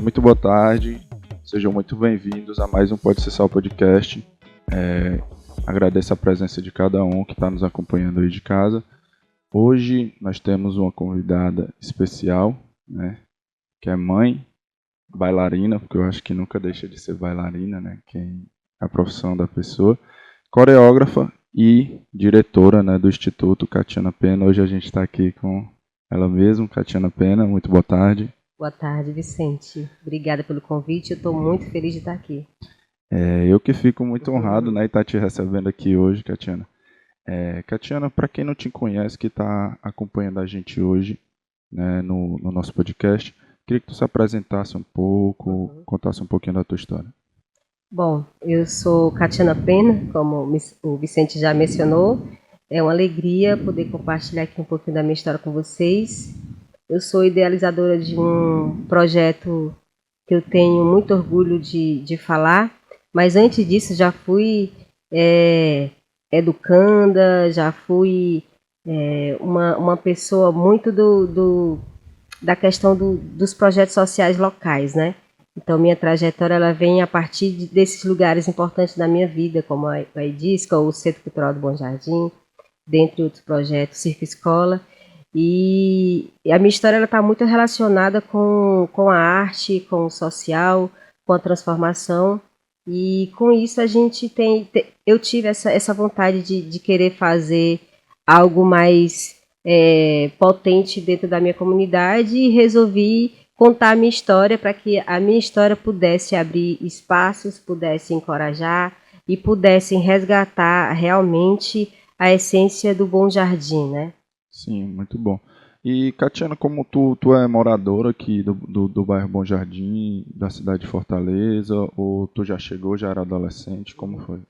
Muito boa tarde, sejam muito bem-vindos a mais um Pode Ser Sal Podcast. Agradeço a presença de cada um que está nos acompanhando aí de casa. Hoje nós temos uma convidada especial, né, que é mãe, bailarina, porque eu acho que nunca deixa de ser bailarina, né, que é a profissão da pessoa, coreógrafa e diretora, né, do Instituto Catiana Pena. Hoje a gente está aqui com ela mesma, Catiana Pena. Muito boa tarde. Boa tarde, Vicente. Obrigada pelo convite. Eu estou muito feliz de estar aqui. Eu que fico muito honrado, né, em estar te recebendo aqui hoje, Catiana. Catiana, para quem não te conhece, que está acompanhando a gente hoje, né, no nosso podcast, queria que tu se apresentasse um pouco, contasse um pouquinho da tua história. Bom, eu sou Catiana Pena, como o Vicente já mencionou. É uma alegria poder compartilhar aqui um pouquinho da minha história com vocês. Eu sou idealizadora de um projeto que eu tenho muito orgulho de falar, mas antes disso já fui educanda, já fui uma pessoa muito da questão dos projetos sociais locais, né? Então minha trajetória ela vem a partir desses lugares importantes da minha vida, como a EDISCA, ou o Centro Cultural do Bom Jardim, dentre outros projetos, Circo Escola. E a minha história está muito relacionada com a arte, com o social, com a transformação. E com isso a gente eu tive essa vontade de querer fazer algo mais potente dentro da minha comunidade e resolvi contar a minha história para que a minha história pudesse abrir espaços, pudesse encorajar e pudesse resgatar realmente a essência do Bom Jardim, né? Sim, muito bom. E, Catiana, como tu é moradora aqui do bairro Bom Jardim, da cidade de Fortaleza, ou tu já chegou, já era adolescente, como foi?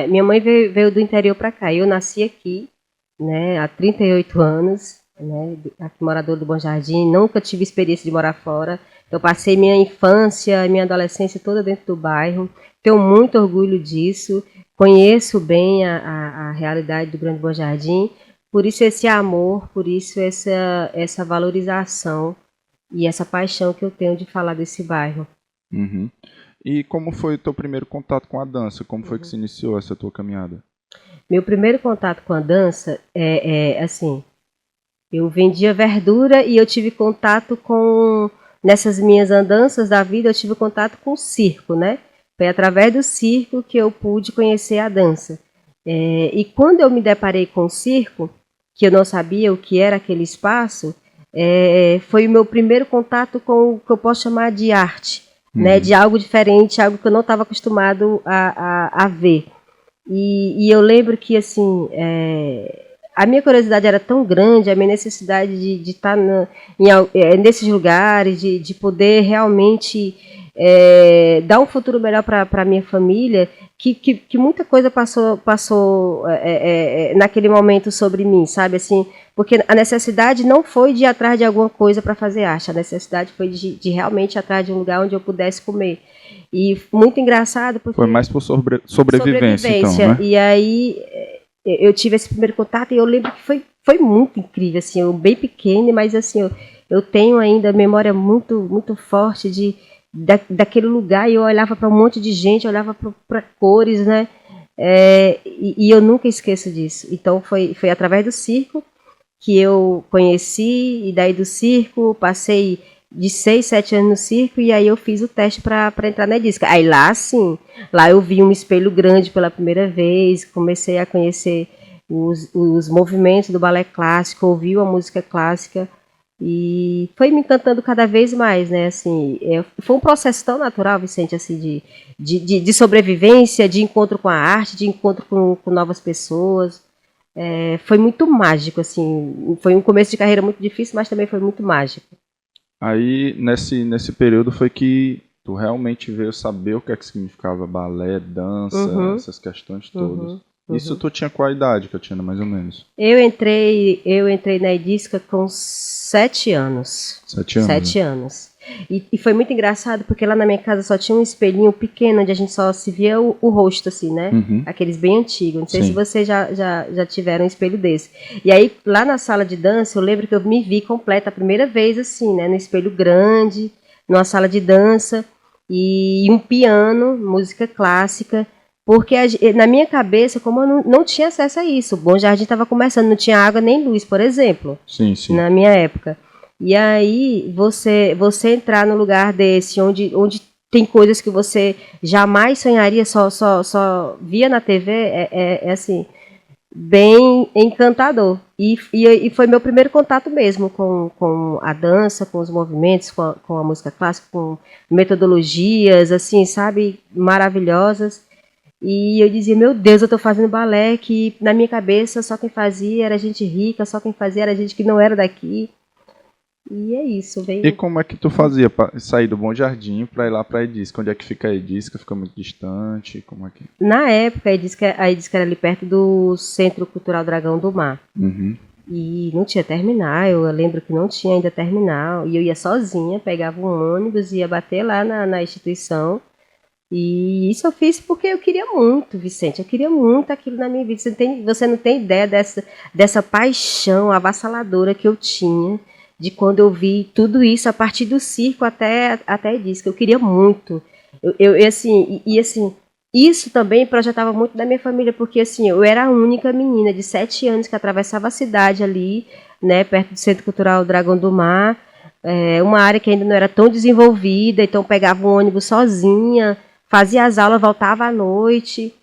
Minha mãe veio do interior para cá, eu nasci aqui, né, há 38 anos, né, aqui moradora do Bom Jardim, nunca tive experiência de morar fora, eu passei minha infância, minha adolescência toda dentro do bairro, tenho muito orgulho disso, conheço bem a realidade do Grande Bom Jardim. Por isso esse amor, por isso essa valorização e essa paixão que eu tenho de falar desse bairro. Uhum. E como foi o teu primeiro contato com a dança? Como foi que se iniciou essa tua caminhada? Meu primeiro contato com a dança assim, eu vendia verdura e eu tive contato nessas minhas andanças da vida, eu tive contato com o circo, né? Foi através do circo que eu pude conhecer a dança. E quando eu me deparei com o circo, que eu não sabia o que era aquele espaço, foi o meu primeiro contato com o que eu posso chamar de arte, né, de algo diferente, algo que eu não estava acostumado a ver. E eu lembro que assim, a minha curiosidade era tão grande, a minha necessidade de estar nesses lugares, de poder realmente dar um futuro melhor para a minha família, que muita coisa passou naquele momento sobre mim, sabe? Assim, porque a necessidade não foi de ir atrás de alguma coisa para fazer arte, a necessidade foi de realmente ir atrás de um lugar onde eu pudesse comer. E muito engraçado porque... Foi mais por sobrevivência, então, né? E aí eu tive esse primeiro contato e eu lembro que foi muito incrível, assim, eu bem pequena, mas assim, eu tenho ainda memória muito, muito forte daquele lugar, e eu olhava para um monte de gente, olhava para cores, né? E eu nunca esqueço disso. Então foi através do circo que eu conheci, e daí do circo passei de 6, 7 anos no circo, e aí eu fiz o teste para entrar na EDISCA. Aí lá sim, lá eu vi um espelho grande pela primeira vez, comecei a conhecer os movimentos do balé clássico, ouvi a música clássica, e foi me encantando cada vez mais, né? Assim, foi um processo tão natural, Vicente, assim, de sobrevivência, de encontro com a arte, de encontro com novas pessoas. Foi muito mágico, assim. Foi um começo de carreira muito difícil, mas também foi muito mágico. Aí, nesse período, foi que tu realmente veio saber o que é que significava balé, dança, essas questões todas. Isso tu tinha qual idade, Catiana, mais ou menos? Eu entrei na Edisca com 7 anos. 7 anos. 7 anos. E foi muito engraçado, porque lá na minha casa só tinha um espelhinho pequeno, onde a gente só se via o rosto, assim, né? Aqueles bem antigos. Não sei se vocês já tiveram um espelho desse. E aí, lá na sala de dança, eu lembro que eu me vi completa a primeira vez, assim, né? No espelho grande, numa sala de dança, e um piano, música clássica. Porque na minha cabeça, como eu não tinha acesso a isso, o Bom Jardim estava começando, não tinha água nem luz, por exemplo. Sim, sim. Na minha época. E aí, você entrar num lugar desse, onde tem coisas que você jamais sonharia, só via na TV, é assim, bem encantador. E foi meu primeiro contato mesmo com a dança, com os movimentos, com a música clássica, com metodologias, assim, sabe, maravilhosas. E eu dizia, meu Deus, eu estou fazendo balé, que na minha cabeça só quem fazia era gente rica, só quem fazia era gente que não era daqui. E é isso, veio. E como é que tu fazia para sair do Bom Jardim para ir lá para a Edisca? Onde é que fica a Edisca? Fica muito distante? Como é que... Na época, a Edisca era ali perto do Centro Cultural Dragão do Mar. E não tinha terminal, eu lembro que não tinha ainda terminal. E eu ia sozinha, pegava um ônibus, ia bater lá na instituição. E isso eu fiz porque eu queria muito, Vicente. Eu queria muito aquilo na minha vida. Você não tem ideia dessa paixão avassaladora que eu tinha de quando eu vi tudo isso a partir do circo até a Edisca. Eu queria muito. Assim, isso também projetava muito da minha família, porque assim, eu era a única menina de 7 anos que atravessava a cidade ali, né, perto do Centro Cultural Dragão do Mar, uma área que ainda não era tão desenvolvida, então pegava um ônibus sozinha, fazia as aulas, voltava à noite.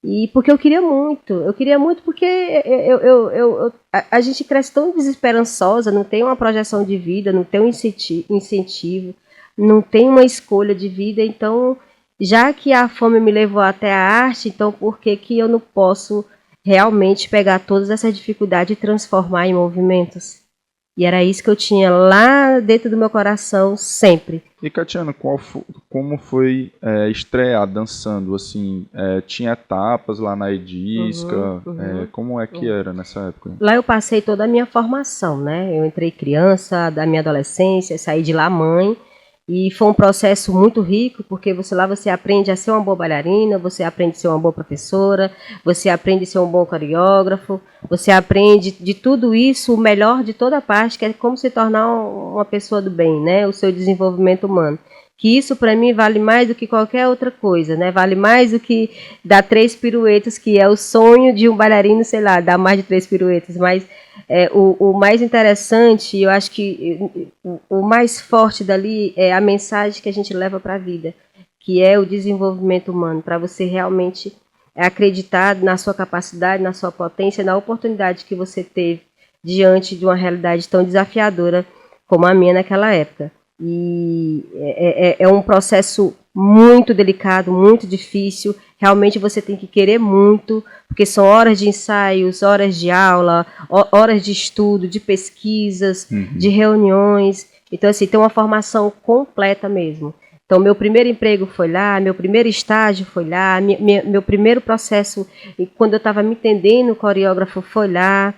E porque eu queria muito porque a gente cresce tão desesperançosa, não tem uma projeção de vida, não tem um incentivo, não tem uma escolha de vida. Então, já que a fome me levou até a arte, então por que eu não posso realmente pegar todas essas dificuldades e transformar em movimentos? E era isso que eu tinha lá dentro do meu coração sempre. E, Catiana, como foi estrear dançando? Assim, tinha etapas lá na Edisca? Como é que era nessa época? Lá eu passei toda a minha formação, né? Eu entrei criança, da minha adolescência, saí de lá mãe. E foi um processo muito rico, porque lá você aprende a ser uma boa bailarina, você aprende a ser uma boa professora, você aprende a ser um bom coreógrafo, você aprende de tudo isso, o melhor de toda a parte, que é como se tornar uma pessoa do bem, né? O seu desenvolvimento humano. Que isso, para mim, vale mais do que qualquer outra coisa, né? Vale mais do que dar 3 piruetas, que é o sonho de um bailarino, sei lá, dar mais de 3 piruetas, mas... o mais interessante, eu acho que o mais forte dali é a mensagem que a gente leva para a vida, que é o desenvolvimento humano, para você realmente acreditar na sua capacidade, na sua potência, na oportunidade que você teve diante de uma realidade tão desafiadora como a minha naquela época. E é um processo muito delicado, muito difícil. Realmente você tem que querer muito, porque são horas de ensaios, horas de aula, horas de estudo, de pesquisas, de reuniões. Então, assim, tem uma formação completa mesmo. Então, meu primeiro emprego foi lá, meu primeiro estágio foi lá, meu primeiro processo, quando eu estava me entendendo, o coreógrafo foi lá.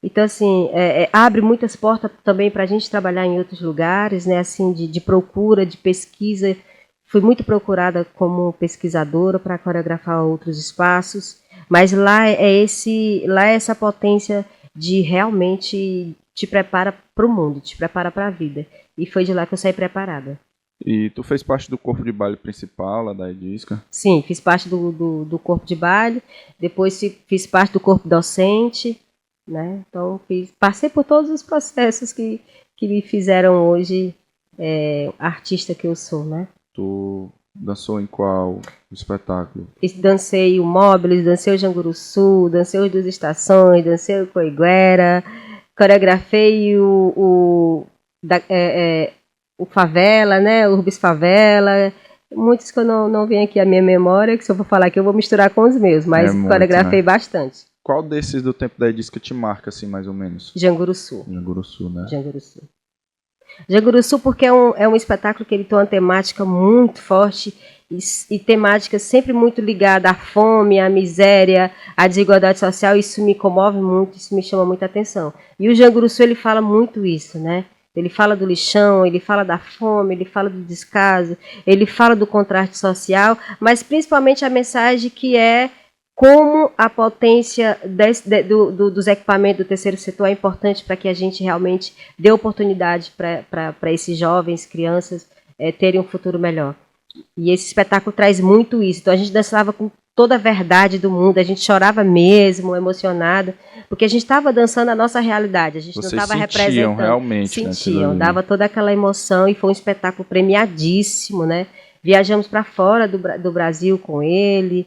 Então, assim, abre muitas portas também para a gente trabalhar em outros lugares, né, assim, de procura, de pesquisa. Fui muito procurada como pesquisadora para coreografar outros espaços, mas lá é essa potência de realmente te prepara para o mundo, te prepara para a vida. E foi de lá que eu saí preparada. E tu fez parte do corpo de baile principal lá da Edisca? Sim, fiz parte do corpo de baile, depois fiz parte do corpo docente, né? Então passei por todos os processos que me fizeram hoje artista que eu sou, né? Tu dançou em qual espetáculo? Dancei o Móbiles, dancei o Janguruçu, dancei os Duas Estações, dancei o Coiguera, coreografei o Favela, né? O Urbis Favela. Muitos que eu não venho aqui à minha memória, que se eu for falar aqui eu vou misturar com os meus, mas coreografei bastante. Qual desses do tempo da Edisca te marca, assim, mais ou menos? Janguruçu. Janguruçu, né? Janguruçu porque é um espetáculo que ele tem uma temática muito forte e temática sempre muito ligada à fome, à miséria, à desigualdade social. Isso me comove muito, isso me chama muita atenção. E o Jean Grousseau, ele fala muito isso, né? Ele fala do lixão, ele fala da fome, ele fala do descaso, ele fala do contraste social, mas principalmente a mensagem que é como a potência dos equipamentos do terceiro setor é importante para que a gente realmente dê oportunidade para esses jovens, crianças, terem um futuro melhor. E esse espetáculo traz muito isso. Então a gente dançava com toda a verdade do mundo, a gente chorava mesmo, emocionada, porque a gente estava dançando a nossa realidade, a gente não estava representando. Realmente, sentiam, dava toda aquela emoção e foi um espetáculo premiadíssimo, né? Viajamos para fora do Brasil com ele,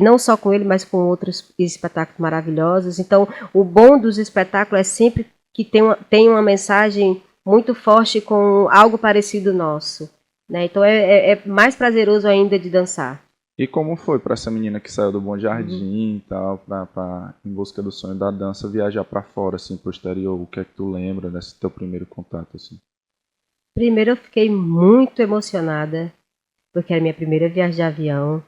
não só com ele, mas com outros espetáculos maravilhosos. Então, o bom dos espetáculos é sempre que tem uma mensagem muito forte com algo parecido nosso, né? Então, é mais prazeroso ainda de dançar. E como foi para essa menina que saiu do Bom Jardim e tal, em busca do sonho da dança, viajar para fora, assim, pro exterior? O que é que tu lembra desse teu primeiro contato, assim? Primeiro, eu fiquei muito emocionada, porque era minha primeira viagem de avião.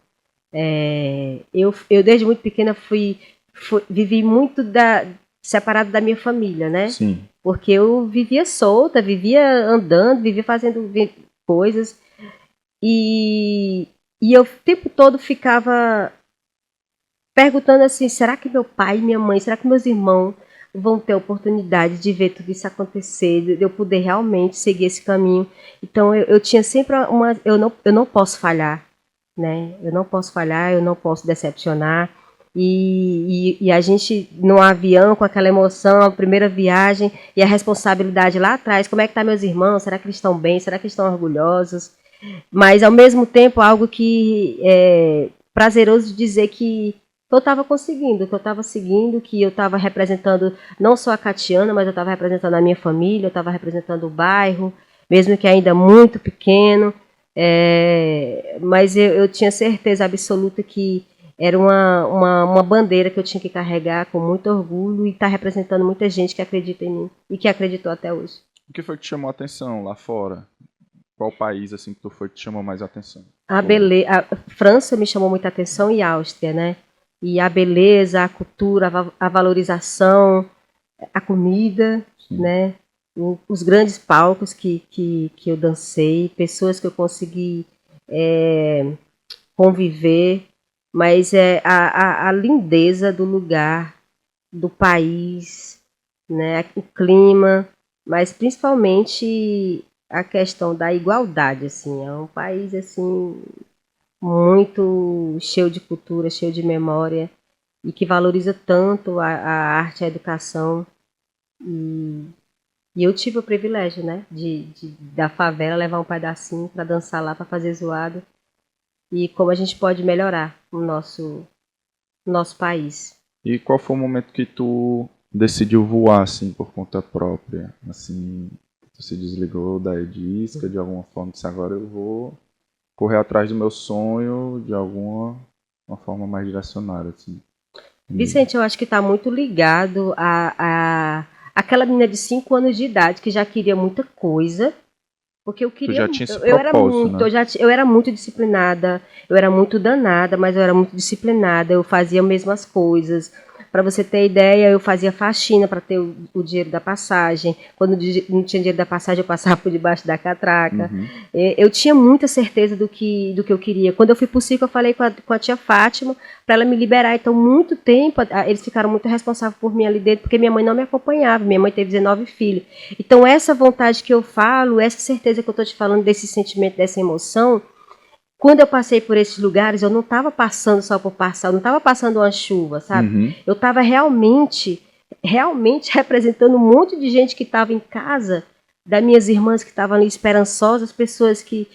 Eu desde muito pequena vivi muito separado da minha família, né? Sim. Porque eu vivia solta, vivia andando, vivia fazendo coisas. E eu o tempo todo ficava perguntando assim, será que meu pai e minha mãe, será que meus irmãos vão ter a oportunidade de ver tudo isso acontecer, de eu poder realmente seguir esse caminho? Então eu tinha sempre eu não posso falhar, né? Eu não posso falhar, eu não posso decepcionar. E a gente no avião com aquela emoção, a primeira viagem e a responsabilidade lá atrás, como é que tá meus irmãos? Será que eles estão bem? Será que eles estão orgulhosos? Mas ao mesmo tempo algo que é prazeroso de dizer que eu estava conseguindo, que eu estava seguindo, que eu estava representando não só a Catiana, mas eu estava representando a minha família, eu estava representando o bairro, mesmo que ainda muito pequeno, mas eu tinha certeza absoluta que era uma bandeira que eu tinha que carregar com muito orgulho e estar representando muita gente que acredita em mim e que acreditou até hoje. O que foi que te chamou a atenção lá fora? Qual país assim que tu foi que te chamou mais a atenção? A França me chamou muita atenção e a Áustria, né? E a beleza, a cultura, a valorização, a comida, sim, né? Os grandes palcos que eu dancei, pessoas que eu consegui conviver, mas a lindeza do lugar, do país, né? O clima, mas principalmente a questão da igualdade, assim, é um país assim muito cheio de cultura, cheio de memória e que valoriza tanto a arte, a educação e eu tive o privilégio, né, da favela levar um pedacinho para dançar lá, para fazer zoada e como a gente pode melhorar o nosso país. E qual foi o momento que tu decidiu voar assim por conta própria, assim? Tu se desligou da Edisca de alguma forma, disse agora eu vou correr atrás do meu sonho de uma forma mais direcionada, assim. Vicente, eu acho que está muito ligado a aquela menina de 5 anos de idade que já queria muita coisa, porque eu queria. Tu já tinha esse propósito, né? Eu era muito disciplinada, eu era muito danada, mas eu era muito disciplinada, eu fazia mesmo as coisas. Para você ter ideia, eu fazia faxina para ter o dinheiro da passagem. Quando não tinha dinheiro da passagem, eu passava por debaixo da catraca. Uhum. Eu tinha muita certeza do que eu queria. Quando eu fui para o circo, eu falei com a tia Fátima para ela me liberar. Então, muito tempo, eles ficaram muito responsáveis por mim ali dentro, porque minha mãe não me acompanhava. Minha mãe teve 19 filhos. Então, essa vontade que eu falo, essa certeza que eu estou te falando, desse sentimento, dessa emoção, quando eu passei por esses lugares, eu não estava passando só por passar, eu não estava passando uma chuva, sabe? Uhum. Eu estava realmente representando um monte de gente que estava em casa, das minhas irmãs que estavam ali esperançosas, pessoas que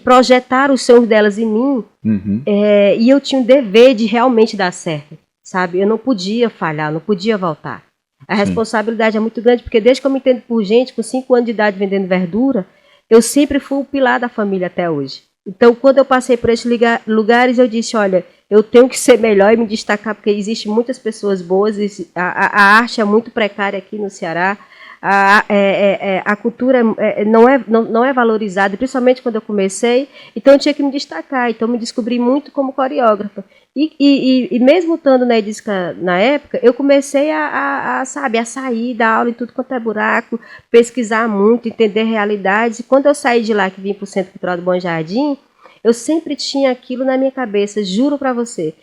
projetaram os sonhos delas em mim, uhum, e eu tinha o dever de realmente dar certo, sabe? Eu não podia falhar, não podia voltar. A responsabilidade é muito grande, porque desde que eu me entendo por gente, com 5 anos de idade vendendo verdura, eu sempre fui o pilar da família até hoje. Então, quando eu passei por esses lugares, eu disse, olha, eu tenho que ser melhor e me destacar, porque existem muitas pessoas boas, a arte é muito precária aqui no Ceará, A cultura não é valorizada, principalmente quando eu comecei, então eu tinha que me destacar, então eu me descobri muito como coreógrafa. E mesmo estando na EDISCA na época, eu comecei a sair da aula em tudo quanto é buraco, pesquisar muito, entender realidades. E quando eu saí de lá, que vim para o Centro Cultural do Bom Jardim, eu sempre tinha aquilo na minha cabeça, juro para você.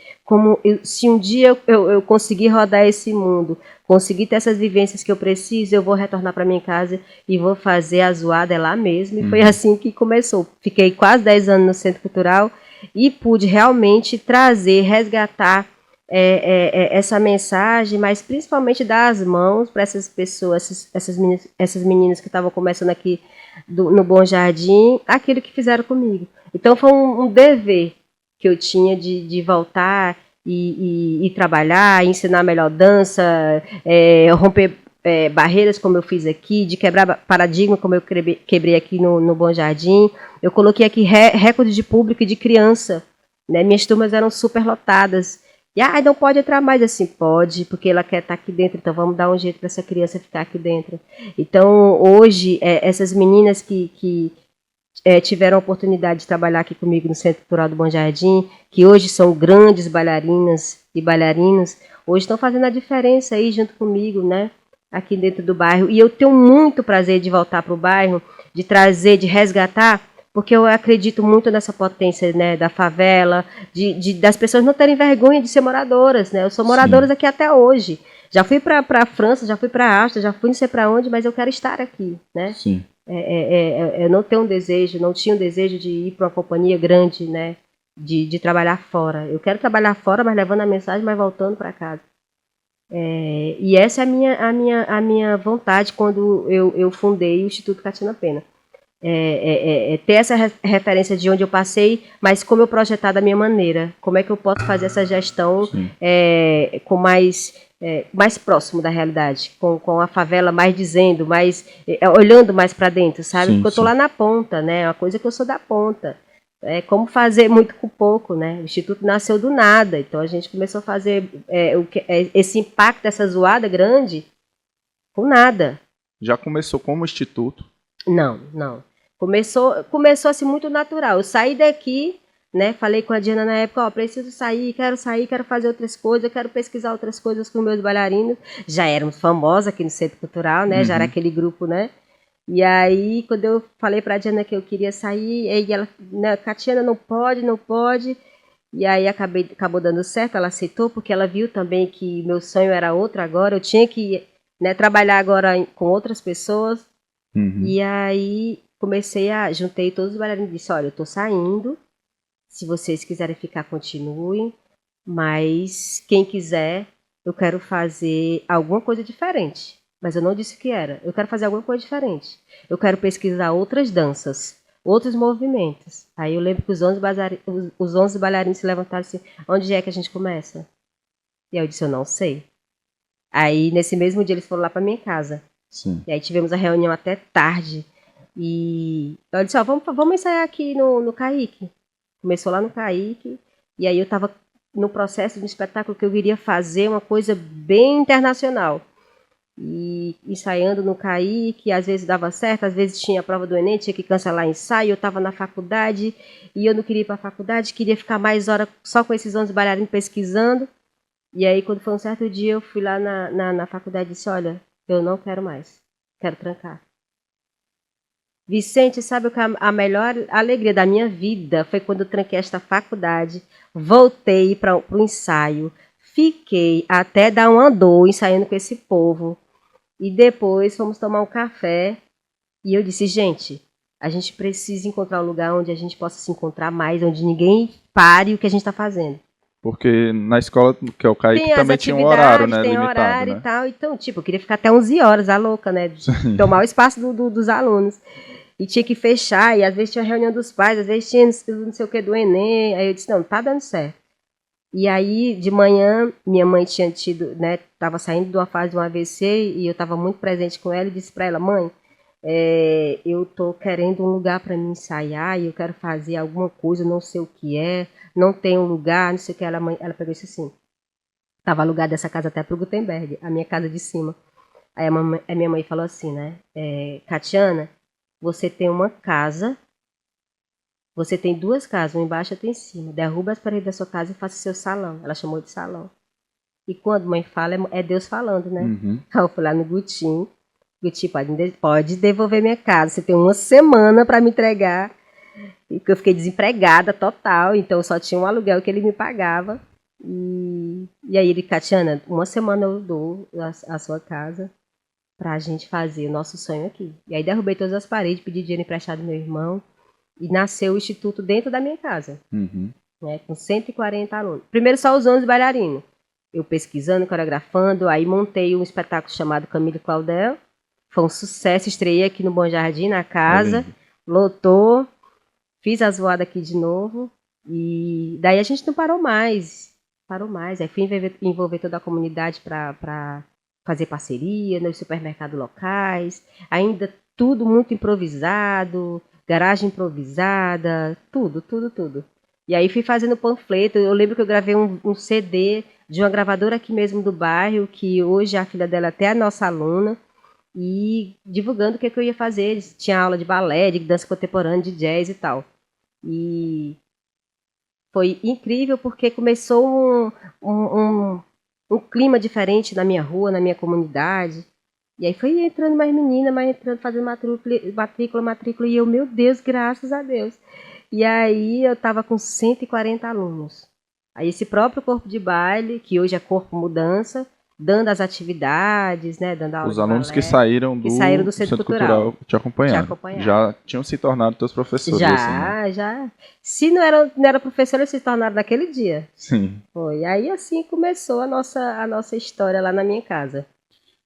Se um dia eu conseguir rodar esse mundo, conseguir ter essas vivências que eu preciso, eu vou retornar para minha casa e vou fazer a zoada lá mesmo. E foi assim que começou. Fiquei quase 10 anos no Centro Cultural e pude realmente trazer, resgatar essa mensagem, mas principalmente dar as mãos para essas pessoas, essas meninas que estavam começando aqui no Bom Jardim, aquilo que fizeram comigo. Então foi um dever que eu tinha de voltar e trabalhar, ensinar melhor dança, romper barreiras como eu fiz aqui, de quebrar paradigma como eu quebrei aqui no Bom Jardim. Eu coloquei aqui recorde de público e de criança, né? Minhas turmas eram super lotadas. E não pode entrar mais, assim, pode, porque ela quer estar aqui dentro, então vamos dar um jeito para essa criança ficar aqui dentro. Então, hoje, essas meninas que tiveram a oportunidade de trabalhar aqui comigo no Centro Cultural do Bom Jardim, que hoje são grandes bailarinas e bailarinos, hoje estão fazendo a diferença aí junto comigo, né? Aqui dentro do bairro. E eu tenho muito prazer de voltar para o bairro, de trazer, de resgatar, porque eu acredito muito nessa potência, né, da favela, das pessoas não terem vergonha de ser moradoras, né? Eu sou moradora aqui até hoje. Já fui para a França, já fui para a Áustria, já fui não sei para onde, mas eu quero estar aqui, né? Sim. Eu não tenho não tinha um desejo de ir para uma companhia grande, né? De trabalhar fora. Eu quero trabalhar fora, mas levando a mensagem, mas voltando para casa. E essa é a minha vontade quando eu fundei o Instituto Catina Pena. Ter essa referência de onde eu passei, mas como eu projetar da minha maneira. Como é que eu posso fazer essa gestão com mais próximo da realidade, com a favela mais dizendo, olhando mais para dentro, sabe? Porque eu estou lá na ponta, né? É uma coisa que eu sou da ponta. É como fazer muito com pouco, né? O Instituto nasceu do nada, então a gente começou a fazer esse impacto dessa zoada grande com nada. Já começou como instituto? Não. Começou assim muito natural. Eu saí daqui, né? Falei com a Diana na época, preciso sair, quero fazer outras coisas, eu quero pesquisar outras coisas com meus bailarinos. Já éramos famosas aqui no Centro Cultural, né? Já era aquele grupo, né? E aí, quando eu falei para a Diana que eu queria sair, e ela, né, Catiana, não pode. E aí acabou dando certo, ela aceitou, porque ela viu também que meu sonho era outro agora, eu tinha que, né, trabalhar agora com outras pessoas. E aí juntei todos os bailarinos e disse, olha, eu tô saindo, se vocês quiserem ficar, continuem, mas quem quiser, eu quero fazer alguma coisa diferente. Mas eu não disse o que era, eu quero fazer alguma coisa diferente. Eu quero pesquisar outras danças, outros movimentos. Aí eu lembro que os 11 bailarinos se levantaram assim, onde é que a gente começa? E aí eu disse, eu não sei. Aí nesse mesmo dia eles foram lá para minha casa. Sim. E aí tivemos a reunião até tarde. E eu disse, vamos ensaiar aqui no Caique. Começou lá no Caique. E aí eu estava no processo de um espetáculo que eu queria fazer uma coisa bem internacional. E ensaiando no Caique, às vezes dava certo, às vezes tinha a prova do Enem, tinha que cancelar ensaio, eu estava na faculdade e eu não queria ir para a faculdade, queria ficar mais horas só com esses 11 bailarinos pesquisando. E aí quando foi um certo dia eu fui lá na faculdade e disse, olha, eu não quero mais, quero trancar. Vicente, sabe o que a melhor alegria da minha vida foi quando eu tranquei esta faculdade, voltei para o ensaio, fiquei até dar uma dor ensaiando com esse povo. E depois fomos tomar um café e eu disse, gente, a gente precisa encontrar um lugar onde a gente possa se encontrar mais, onde ninguém pare o que a gente está fazendo. Porque na escola, que é o Kaique, também tinha um horário, né? Tem limitado, horário né? E tal. Então, eu queria ficar até 11 horas, a louca, né? Tomar o espaço dos alunos. E tinha que fechar, e às vezes tinha reunião dos pais, às vezes tinha não sei o que do Enem. Aí eu disse, não, tá dando certo. E aí, de manhã, minha mãe tinha tido, né, tava saindo de uma fase de um AVC e eu estava muito presente com ela e disse para ela, mãe, eu tô querendo um lugar para me ensaiar e eu quero fazer alguma coisa, não sei o que não tem um lugar, não sei o que. Ela pegou isso assim, estava alugada essa casa até para o Gutenberg, a minha casa de cima. Aí a minha mãe falou assim, né? Catiana, você tem uma casa, você tem 2 casas, uma embaixo e outra em cima. Derruba as paredes da sua casa e faça seu salão. Ela chamou de salão. E quando mãe fala, é Deus falando, né? Uhum. Aí eu fui lá no Gutinho. Gutinho, pode devolver minha casa. Você tem uma semana para me entregar. E que eu fiquei desempregada total. Então eu só tinha um aluguel que ele me pagava. E aí ele, Catiana, uma semana eu dou a sua casa pra gente fazer o nosso sonho aqui. E aí derrubei todas as paredes, pedi dinheiro emprestado do meu irmão. E nasceu o instituto dentro da minha casa. Uhum. Né, com 140 alunos. Primeiro só os 11 bailarinos. Eu pesquisando, coreografando, aí montei um espetáculo chamado Camille Claudel. Foi um sucesso, estreiei aqui no Bom Jardim, na casa. Lotou, fiz as voadas aqui de novo. E daí a gente não parou mais. Aí fui envolver toda a comunidade para fazer parceria nos supermercados locais. Ainda tudo muito improvisado, garagem improvisada, tudo. E aí fui fazendo panfleto. Eu lembro que eu gravei um CD de uma gravadora aqui mesmo do bairro, que hoje a filha dela até é nossa aluna, e divulgando o que eu ia fazer. Tinha aula de balé, de dança contemporânea, de jazz e tal. E foi incrível porque começou um clima diferente na minha rua, na minha comunidade. E aí foi entrando mais menina, fazendo matrícula, e eu, meu Deus, graças a Deus. E aí eu estava com 140 alunos. Aí esse próprio corpo de baile, que hoje é Corpo Mudança, dando as atividades, né, dando aula Os de alunos balé, que saíram do Centro Cultural te acompanharam. Já tinham se tornado teus professores. Assim, né? Já. Se não era professor, eles se tornaram naquele dia. Sim. Foi. Aí assim começou a nossa história lá na minha casa.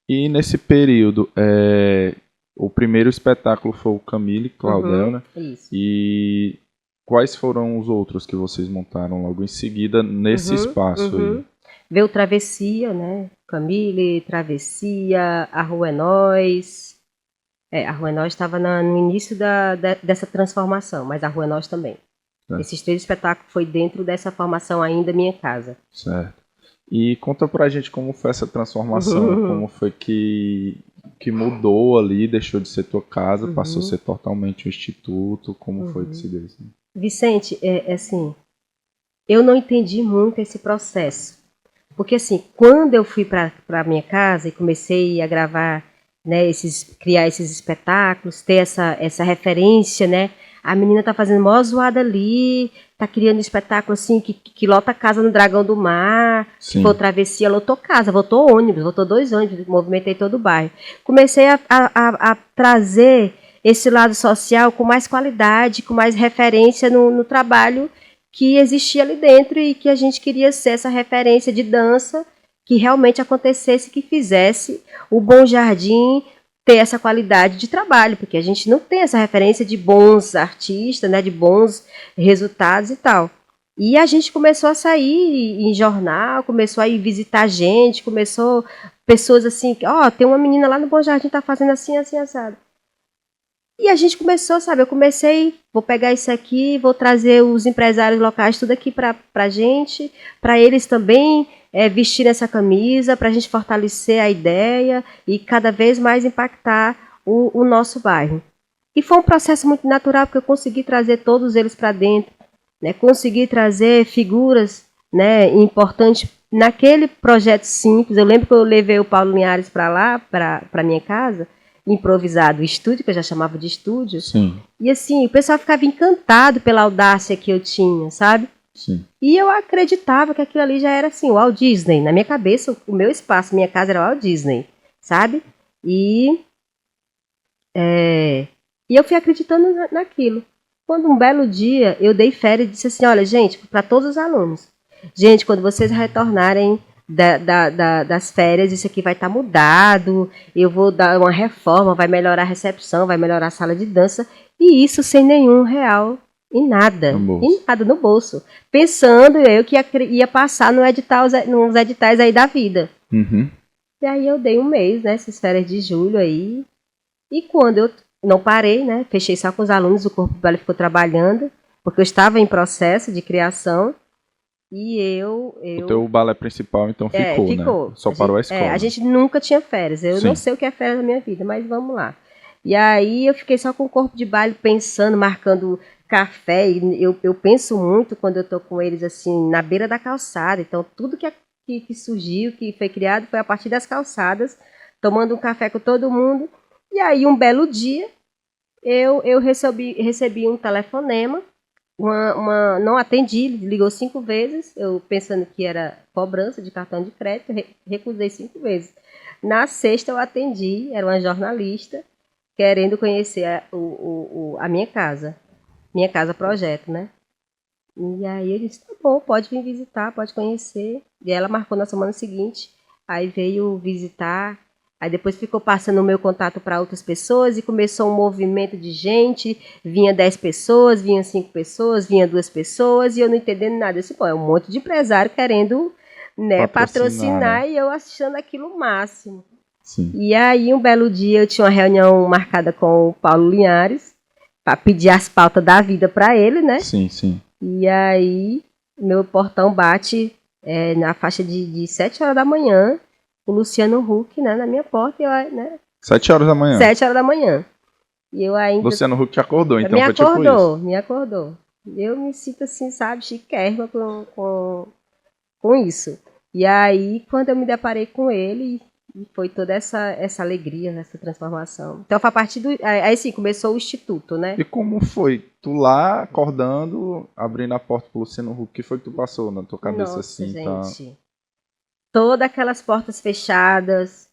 E nesse período, o primeiro espetáculo foi o Camille Claudel, né? Isso. E quais foram os outros que vocês montaram logo em seguida nesse espaço aí? Veio Travessia, né? Camille, Travessia, A Rua é Nós. A Rua é Nós estava no início dessa transformação, mas A Rua é Nós também. Esses 3 espetáculos foi dentro dessa formação ainda minha casa. Certo. E conta pra gente como foi essa transformação, como foi que mudou ali, deixou de ser tua casa, passou a ser totalmente um instituto, como foi que se deu isso? Vicente, assim, eu não entendi muito esse processo. Porque assim, quando eu fui para minha casa e comecei a gravar, né, criar esses espetáculos, ter essa referência, né? A menina tá fazendo mó zoada ali, tá criando um espetáculo assim que lota a casa no Dragão do Mar, se for Travessia, lotou casa, lotou ônibus, lotou 2 ônibus, movimentei todo o bairro. Comecei a trazer esse lado social com mais qualidade, com mais referência no trabalho que existia ali dentro e que a gente queria ser essa referência de dança que realmente acontecesse, que fizesse o Bom Jardim ter essa qualidade de trabalho, porque a gente não tem essa referência de bons artistas, né, de bons resultados e tal. E a gente começou a sair em jornal, começou a ir visitar gente, começou pessoas assim, tem uma menina lá no Bom Jardim tá fazendo assim, assim, assado. E a gente começou, sabe, eu comecei, vou pegar isso aqui, vou trazer os empresários locais tudo aqui pra gente, para eles também vestirem essa camisa, para a gente fortalecer a ideia e cada vez mais impactar o nosso bairro. E foi um processo muito natural, porque eu consegui trazer todos eles para dentro, né, consegui trazer figuras, né, importantes naquele projeto simples. Eu lembro que eu levei o Paulo Linhares para lá, para minha casa, improvisado, estúdio, que eu já chamava de estúdio. Sim. E assim, o pessoal ficava encantado pela audácia que eu tinha, sabe? Sim. E eu acreditava que aquilo ali já era assim, o Walt Disney. Na minha cabeça, o meu espaço, minha casa era o Walt Disney, sabe? E eu fui acreditando naquilo. Quando um belo dia eu dei férias e disse assim, olha, gente, para todos os alunos, gente, quando vocês retornarem das férias, isso aqui vai estar mudado, eu vou dar uma reforma, vai melhorar a recepção, vai melhorar a sala de dança, e isso sem nenhum real em nada no bolso. Pensando eu que ia passar nos editais aí da vida. E aí eu dei um mês, né, essas férias de julho aí, e quando eu não parei, né, fechei só com os alunos, o corpo do baile ficou trabalhando, porque eu estava em processo de criação. E O teu balé principal, então, ficou, né? ficou. Só parou a escola. A gente nunca tinha férias. Eu Sim. não sei o que é férias na minha vida, mas vamos lá. E aí eu fiquei só com o corpo de baile pensando, marcando café. E eu penso muito quando eu tô com eles assim, na beira da calçada. Então tudo que surgiu, que foi criado, foi a partir das calçadas, tomando um café com todo mundo. E aí um belo dia eu recebi um telefonema. Não atendi, ligou 5 vezes, eu pensando que era cobrança de cartão de crédito, recusei 5 vezes. Na sexta eu atendi, era uma jornalista, querendo conhecer a minha casa projeto, né? E aí ele disse, tá bom, pode vir visitar, pode conhecer. E ela marcou na semana seguinte, aí veio visitar, aí depois ficou passando o meu contato para outras pessoas e começou um movimento de gente, vinha 10 pessoas, vinha 5 pessoas, vinha 2 pessoas, e eu não entendendo nada. Eu disse, pô, é um monte de empresário querendo, né, patrocinar, né? e eu achando aquilo o máximo. Sim. E aí, um belo dia, eu tinha uma reunião marcada com o Paulo Linhares, para pedir as pautas da vida para ele, né? Sim, sim. E aí, meu portão bate na faixa de 7 horas da manhã, o Luciano Huck, né, na minha porta, né? 7 horas da manhã? 7 horas da manhã. E eu ainda... Luciano Huck te acordou, então me foi acordou, tipo isso? Me acordou. Eu me sinto assim, sabe, chiquérrima com isso. E aí, quando eu me deparei com ele, foi toda essa alegria, essa transformação. Então, foi a partir do... Aí sim, começou o Instituto, né? E como foi? Tu lá, acordando, abrindo a porta pro Luciano Huck, o que foi que tu passou na tua cabeça? Nossa, assim, gente. tá? Todas aquelas portas fechadas,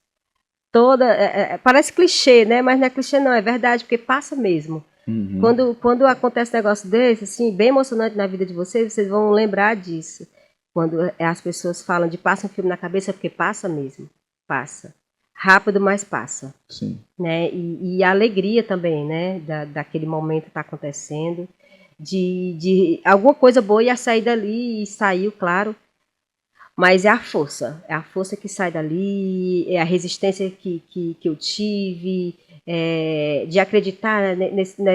parece clichê, né? Mas não é clichê não, é verdade, porque passa mesmo. Uhum. Quando acontece um negócio desse, assim, bem emocionante na vida de vocês vão lembrar disso. Quando as pessoas falam de passa um filme na cabeça, é porque passa mesmo. Passa. Rápido, mas passa. Sim. Né? E a alegria também, né? Daquele momento que está acontecendo. De alguma coisa boa ia sair dali, e saiu, claro. Mas é a força que sai dali, é a resistência que eu tive, de acreditar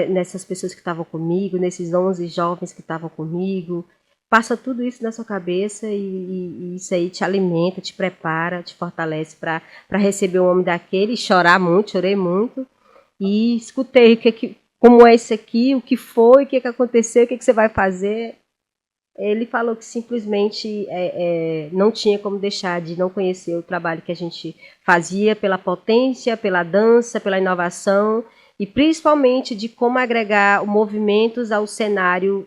nessas pessoas que estavam comigo, nesses 11 jovens que estavam comigo. Passa tudo isso na sua cabeça e isso aí te alimenta, te prepara, te fortalece para receber um homem daquele, chorar muito, chorei muito. E escutei como é isso aqui, o que foi, o que aconteceu, o que você vai fazer. Ele falou que simplesmente não tinha como deixar de não conhecer o trabalho que a gente fazia pela potência, pela dança, pela inovação e principalmente de como agregar movimentos ao cenário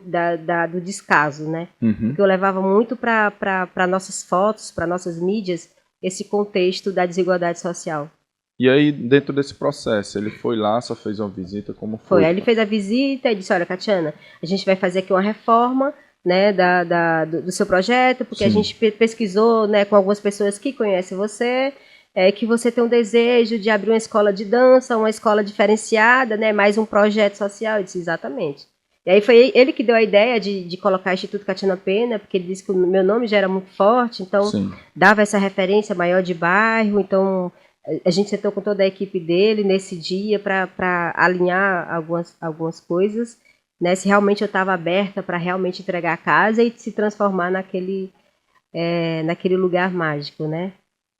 do descaso, né? Uhum. Porque eu levava muito para nossas fotos, para nossas mídias, esse contexto da desigualdade social. E aí, dentro desse processo, ele foi lá, só fez uma visita, como foi? Aí ele fez a visita e disse, olha, Catiana, a gente vai fazer aqui uma reforma, né, do seu projeto, porque Sim. a gente pesquisou, né, com algumas pessoas que conhecem você, que você tem um desejo de abrir uma escola de dança, uma escola diferenciada, né, mais um projeto social. Eu disse, exatamente. E aí foi ele que deu a ideia de colocar Instituto Catiana Pena, porque ele disse que o meu nome já era muito forte, então Sim. dava essa referência maior de bairro, então a gente sentou com toda a equipe dele nesse dia para alinhar algumas coisas, né? Se realmente eu estava aberta para realmente entregar a casa e se transformar naquele lugar mágico, né?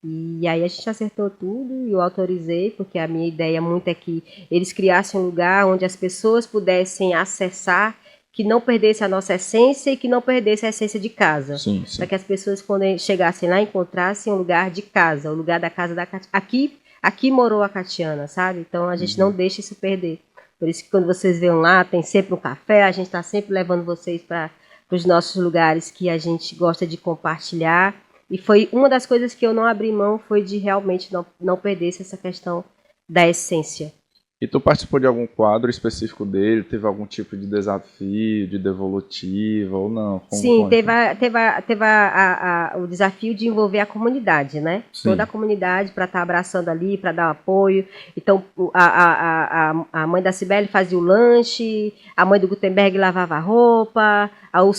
E aí a gente acertou tudo e eu autorizei, porque a minha ideia muito é que eles criassem um lugar onde as pessoas pudessem acessar, que não perdesse a nossa essência e que não perdesse a essência de casa. Sim. Para que as pessoas, quando chegassem lá, encontrassem um lugar de casa, o lugar da casa da Catiana. Aqui morou a Catiana, sabe? Então a gente não deixa isso perder. Por isso que quando vocês vêm lá, tem sempre um café, a gente está sempre levando vocês para os nossos lugares que a gente gosta de compartilhar. E foi uma das coisas que eu não abri mão, foi de realmente não perder essa questão da essência. E tu participou de algum quadro específico dele? Teve algum tipo de desafio, de devolutiva ou não? Sim, teve o desafio de envolver a comunidade, né? Sim. Toda a comunidade para estar abraçando ali, para dar apoio. Então, a mãe da Cibele fazia o lanche, a mãe do Gutenberg lavava a roupa,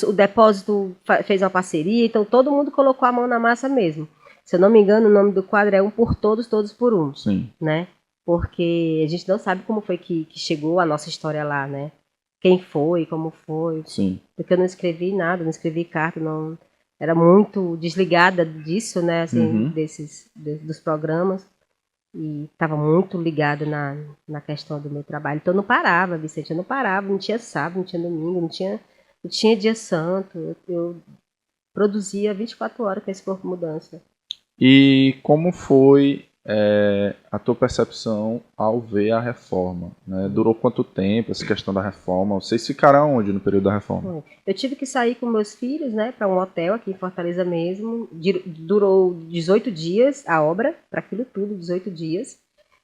o depósito fez uma parceria, então todo mundo colocou a mão na massa mesmo. Se eu não me engano, o nome do quadro é Um por Todos, Todos por Um. Sim. Né? Porque a gente não sabe como foi que chegou a nossa história lá, né? Quem foi, como foi. Sim. Porque eu não escrevi nada, não escrevi carta, era muito desligada disso, né, assim, Uhum. dos programas. E estava muito ligado na questão do meu trabalho. Então eu não parava, Vicente, eu não parava, não tinha sábado, não tinha domingo, não tinha dia santo. Eu produzia 24 horas com esse corpo mudança. E como foi a tua percepção ao ver a reforma? Né? Durou quanto tempo essa questão da reforma? Vocês ficaram onde no período da reforma? Eu tive que sair com meus filhos, né, para um hotel aqui em Fortaleza mesmo. Durou 18 dias a obra, para aquilo tudo, 18 dias.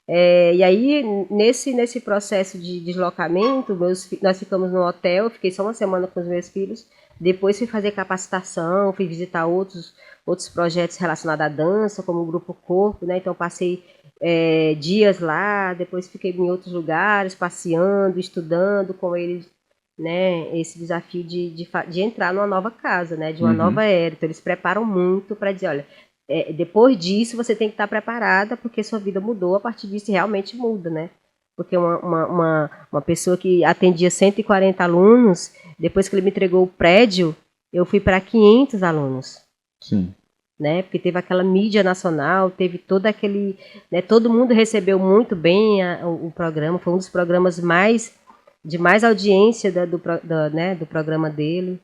E aí, nesse processo de deslocamento, nós ficamos no hotel, fiquei só uma semana com os meus filhos. Depois fui fazer capacitação, fui visitar outros projetos relacionados à dança, como o Grupo Corpo, né? Então passei dias lá, depois fiquei em outros lugares, passeando, estudando com eles, né? Esse desafio de entrar numa nova casa, né? De uma nova era. Então eles preparam muito para dizer, olha, depois disso você tem que estar preparada, porque sua vida mudou, a partir disso realmente muda, né? Porque uma pessoa que atendia 140 alunos, depois que ele me entregou o prédio, eu fui para 500 alunos. Sim. Né? Porque teve aquela mídia nacional, teve todo aquele... Né? Todo mundo recebeu muito bem o programa, foi um dos programas de mais audiência do programa dele.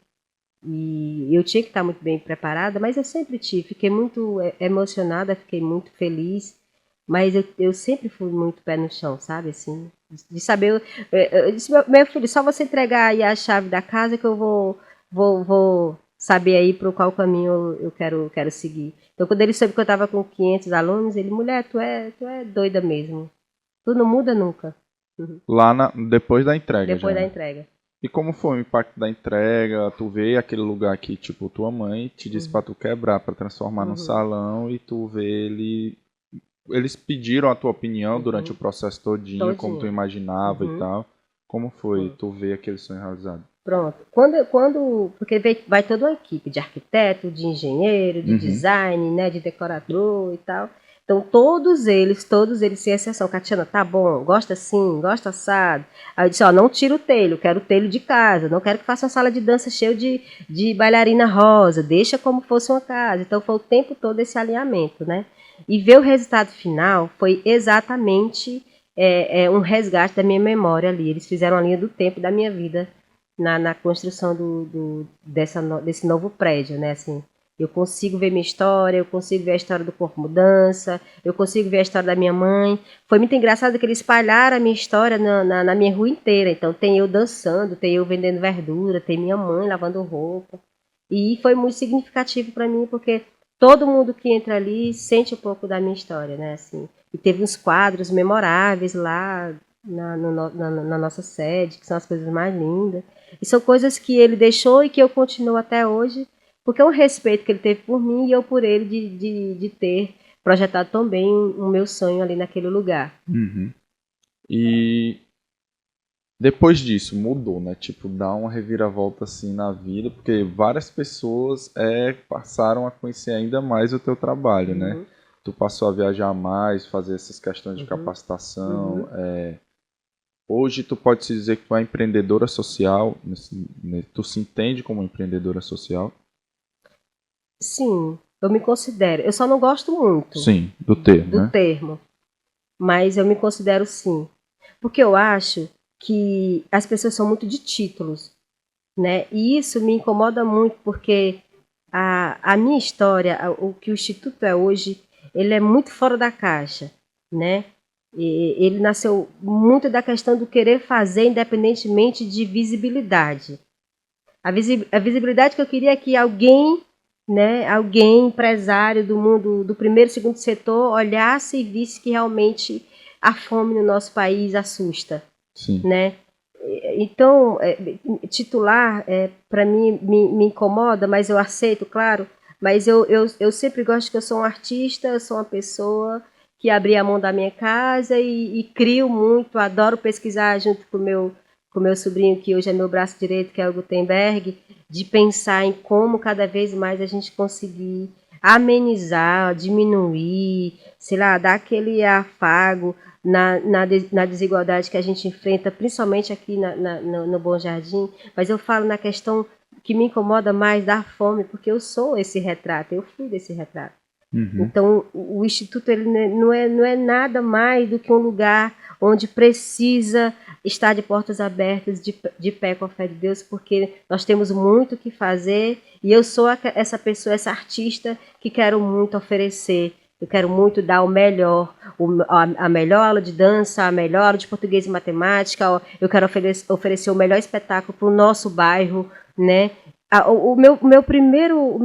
E eu tinha que estar muito bem preparada, mas eu sempre tive. Fiquei muito emocionada, fiquei muito feliz, mas eu sempre fui muito pé no chão, sabe? Assim, de saber. Eu disse, meu filho, só você entregar aí a chave da casa que eu vou saber aí para qual caminho eu quero seguir. Então, quando ele soube que eu estava com 500 alunos, ele, mulher, tu é doida mesmo. Tu não muda nunca. Depois da entrega Depois da já. entrega. E como foi o impacto da entrega? Tu vê aquele lugar que, tipo, tua mãe te disse pra tu quebrar, pra transformar num salão, e tu vê eles pediram a tua opinião durante o processo todinho, como tu imaginava e tal. Como foi tu ver aquele sonho realizado? Pronto. Porque vai toda uma equipe de arquiteto, de engenheiro, de design, né, de decorador e tal. Então, todos eles, sem exceção. Catiana, tá bom, gosta assim, gosta assado. Aí eu disse, ó, não tira o telho, quero o telho de casa, não quero que faça uma sala de dança cheia de bailarina rosa, deixa como fosse uma casa. Então, foi o tempo todo esse alinhamento, né? E ver o resultado final foi exatamente um resgate da minha memória ali. Eles fizeram a linha do tempo da minha vida na construção desse novo prédio, né? Assim, eu consigo ver minha história, eu consigo ver a história do Corpo Mudança, eu consigo ver a história da minha mãe. Foi muito engraçado que eles espalharam a minha história na minha rua inteira. Então tem eu dançando, tem eu vendendo verdura, tem minha mãe lavando roupa. E foi muito significativo para mim, porque todo mundo que entra ali sente um pouco da minha história, né? Assim, e teve uns quadros memoráveis lá na nossa sede, que são as coisas mais lindas. E são coisas que ele deixou e que eu continuo até hoje, porque é um respeito que ele teve por mim e eu por ele de ter projetado tão bem o meu sonho ali naquele lugar. E depois disso, mudou, né? Tipo, dá uma reviravolta assim na vida, porque várias pessoas passaram a conhecer ainda mais o teu trabalho, né? Tu passou a viajar mais, fazer essas questões de capacitação. Hoje tu pode se dizer que tu é empreendedora social, tu se entende como empreendedora social? Sim, eu me considero. Eu só não gosto muito Sim, do termo, né? termo, mas eu me considero sim. Porque eu acho que as pessoas são muito de títulos, né? E isso me incomoda muito, porque a minha história, o que o Instituto é hoje, ele é muito fora da caixa, né? Ele nasceu muito da questão do querer fazer independentemente de visibilidade. A visibilidade que eu queria é que alguém, né, alguém empresário do mundo do primeiro e segundo setor olhasse e visse que realmente a fome no nosso país assusta. Sim. Né? Então, titular, para mim, me incomoda, mas eu aceito, claro. Mas eu sempre gosto que eu sou um artista, eu sou uma pessoa que abri a mão da minha casa e crio muito, adoro pesquisar junto com o meu sobrinho, que hoje é meu braço direito, que é o Gutenberg, de pensar em como cada vez mais a gente conseguir amenizar, diminuir, sei lá, dar aquele afago na desigualdade que a gente enfrenta, principalmente aqui no Bom Jardim, mas eu falo na questão o que me incomoda mais dá fome, porque eu sou esse retrato, eu fui desse retrato. Uhum. Então, o Instituto ele não é nada mais do que um lugar onde precisa estar de portas abertas, de pé com a fé de Deus, porque nós temos muito o que fazer e eu sou essa pessoa, essa artista que quero muito oferecer. Eu quero muito dar o melhor, a melhor aula de dança, a melhor aula de português e matemática. Eu quero oferecer o melhor espetáculo para o nosso bairro, né? O meu primeiro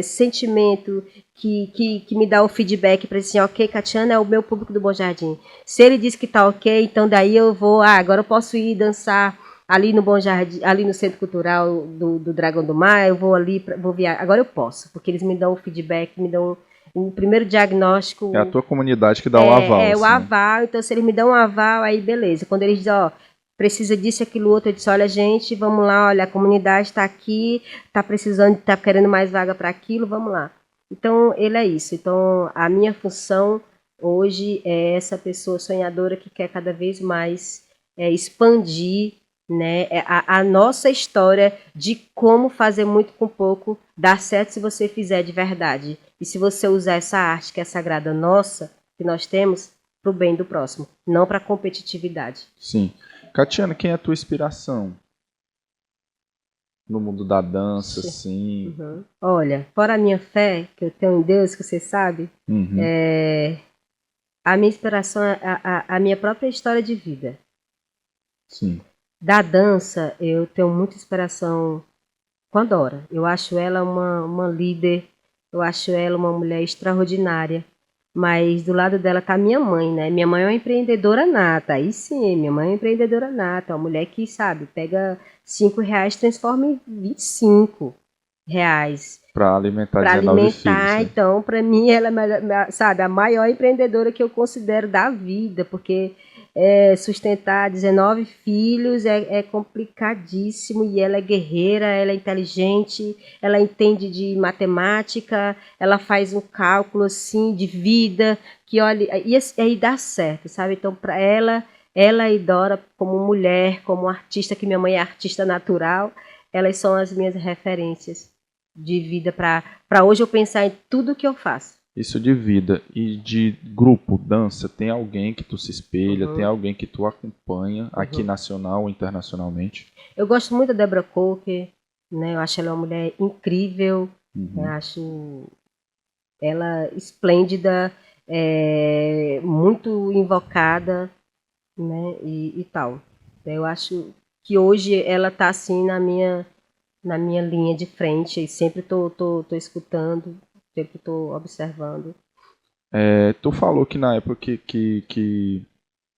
sentimento que me dá o feedback para dizer, assim, ok, Catiana, é o meu público do Bom Jardim. Se ele diz que tá ok, então daí eu vou, agora eu posso ir dançar ali no Bom Jardim, ali no Centro Cultural do Dragão do Mar, eu vou ali, vou viajar. Agora eu posso, porque eles me dão o feedback, me dão o primeiro diagnóstico. É a tua comunidade que dá o aval. É, o aval, então se eles me dão um aval, aí beleza. Quando eles dizem, ó, precisa disso, aquilo, outro, eu disse, olha gente, vamos lá, olha, a comunidade está aqui, está precisando, está querendo mais vaga para aquilo, vamos lá. Então, ele é isso. Então, a minha função hoje é essa pessoa sonhadora que quer cada vez mais expandir, né, a nossa história de como fazer muito com pouco dar certo se você fizer de verdade. E se você usar essa arte que é sagrada nossa, que nós temos, para o bem do próximo, não para competitividade. Sim. Catiana, quem é a tua inspiração? No mundo da dança, sim. Uhum. Olha, fora a minha fé, que eu tenho em Deus, que você sabe, a minha inspiração é a minha própria história de vida. Sim. Da dança, eu tenho muita inspiração com a Dora. Eu acho ela uma líder, eu acho ela uma mulher extraordinária. Mas do lado dela tá minha mãe, né? Minha mãe é uma empreendedora nata. Aí sim, minha mãe é uma empreendedora nata. Uma mulher que, sabe, pega R$5 e transforma em R$25. Para alimentar Para 19 alimentar, filhos. então, para mim, ela é, sabe, a maior empreendedora que eu considero da vida, porque sustentar 19 filhos é complicadíssimo e ela é guerreira, ela é inteligente, ela entende de matemática, ela faz um cálculo assim de vida que olha e aí dá certo, sabe? Então para ela e Dora como mulher, como artista, que minha mãe é artista natural, elas são as minhas referências de vida para hoje eu pensar em tudo que eu faço. Isso de vida e de grupo, dança, tem alguém que tu se espelha, tem alguém que tu acompanha aqui nacional ou internacionalmente? Eu gosto muito da Debra Coker, né? Eu acho ela uma mulher incrível, eu acho ela esplêndida, muito invocada, né? E tal. Eu acho que hoje ela está assim na minha linha de frente e sempre tô escutando, sempre tô observando. Tu falou que na época que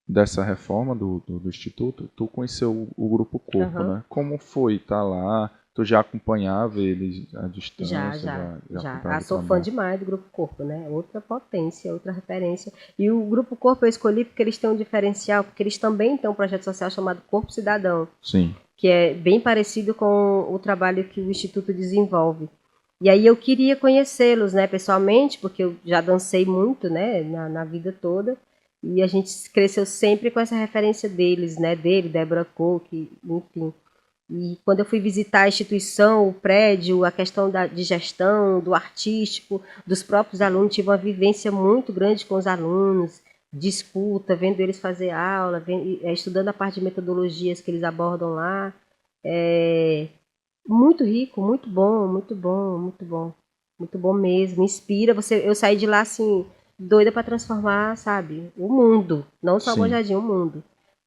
dessa reforma do Instituto, tu conheceu o Grupo Corpo, né? Como foi estar lá? Tu já acompanhava eles à distância? Já. Sou fã demais do Grupo Corpo, né? Outra potência, outra referência. E o Grupo Corpo eu escolhi porque eles têm um diferencial, porque eles também têm um projeto social chamado Corpo Cidadão. Sim. Que é bem parecido com o trabalho que o Instituto desenvolve. E aí eu queria conhecê-los, né, pessoalmente, porque eu já dancei muito, né, na vida toda, e a gente cresceu sempre com essa referência deles, né, dele, Débora Cook, enfim. E quando eu fui visitar a instituição, o prédio, a questão de gestão, do artístico, dos próprios alunos, tive uma vivência muito grande com os alunos, disputa, vendo eles fazer aula, estudando a parte de metodologias que eles abordam lá. Muito rico, muito bom, muito bom, muito bom. Muito bom mesmo, inspira. Eu saí de lá assim, doida para transformar, sabe, o mundo. Não só o Bom Jardim, o mundo.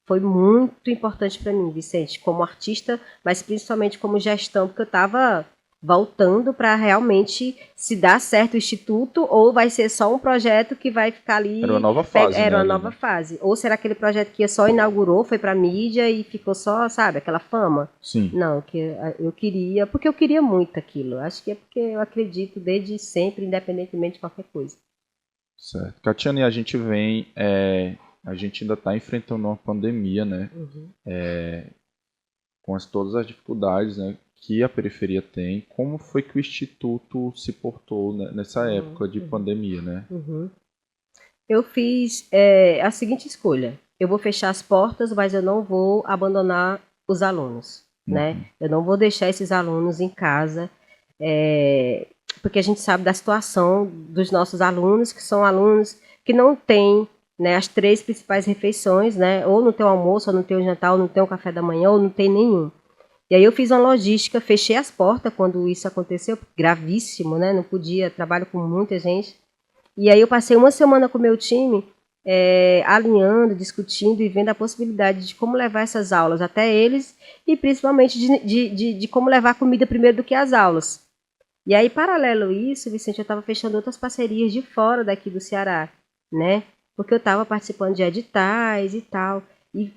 Foi muito importante para mim, Vicente, como artista, mas principalmente como gestão, porque eu estava voltando para realmente se dar certo o Instituto ou vai ser só um projeto que vai ficar ali... Era uma nova fase, Era né, uma nova fase. Ou será aquele projeto que só inaugurou, foi para mídia e ficou só, sabe, aquela fama? Sim. Não, que eu queria, porque eu queria muito aquilo. Acho que é porque eu acredito desde sempre, independentemente de qualquer coisa. Certo. Catiane, a gente vem... a gente ainda está enfrentando uma pandemia, né? Com todas as dificuldades, né, que a periferia tem. Como foi que o Instituto se portou, né, nessa época de pandemia, né? Eu fiz a seguinte escolha. Eu vou fechar as portas, mas eu não vou abandonar os alunos. né? Eu não vou deixar esses alunos em casa, porque a gente sabe da situação dos nossos alunos, que são alunos que não têm, né, as 3 principais refeições, né? Ou não tem o almoço, ou não tem o jantar, ou não tem o café da manhã, ou não tem nenhum. E aí eu fiz uma logística, fechei as portas quando isso aconteceu, gravíssimo, né? Não podia, trabalho com muita gente. E aí eu passei uma semana com o meu time, alinhando, discutindo e vendo a possibilidade de como levar essas aulas até eles e principalmente de como levar comida primeiro do que as aulas. E aí, paralelo a isso, Vicente, eu estava fechando outras parcerias de fora daqui do Ceará, né? Porque eu estava participando de editais e tal.